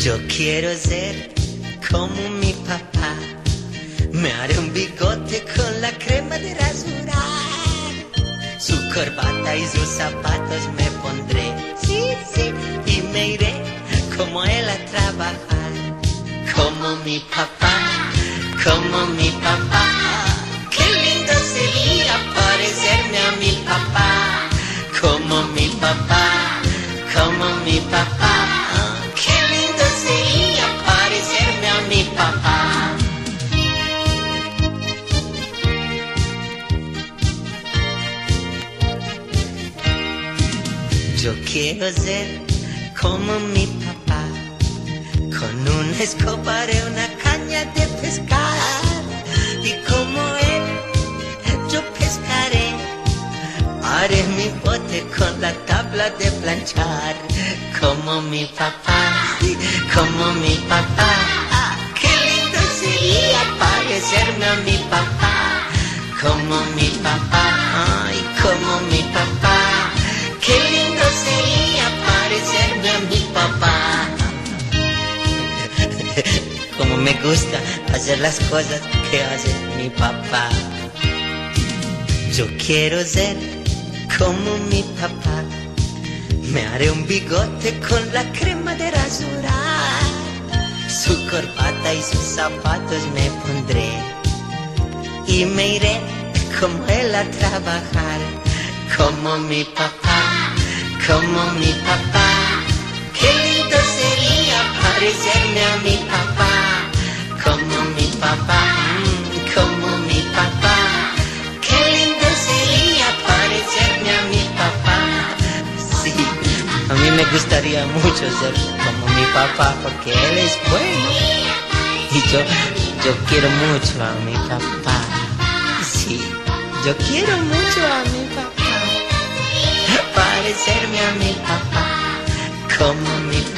Yo quiero ser como mi papá. Me haré un bigote con la crema de rasurar. Su corbata y sus zapatos me pondré, sí, sí, y me iré como él a trabajar. Como mi papá, como mi papá. Qué lindo sería parecerme a mi papá. Como mi papá, como mi papá. Qué lindo sería parecerme a mi papá. Yo quiero ser como mi papá, con una escoba y una caña de pescar. Y como él, yo pescaré. Haré mi bote con la tabla de planchar. Como mi papá, como mi papá. Qué lindo sería parecerme a mi papá. Como mi papá, ay, como mi papá. Qué lindo sería parecerme a mi papá. Como me gusta hacer las cosas que hace mi papá. Yo quiero ser como mi papá. Me haré un bigote con la crema de rasurar. Su corbata y sus zapatos me pondré. Y me iré como él a trabajar. Como mi papá, como mi papá. Qué lindo sería parecerme a mi papá. Como mi papá, como mi papá. Qué lindo sería parecerme a mi papá. Sí, a mí me gustaría mucho ser como mi papá porque él es bueno. Y yo quiero mucho a mi papá. Sí, yo quiero mucho a mi papá. Parecerme a mi papá, como mi papá.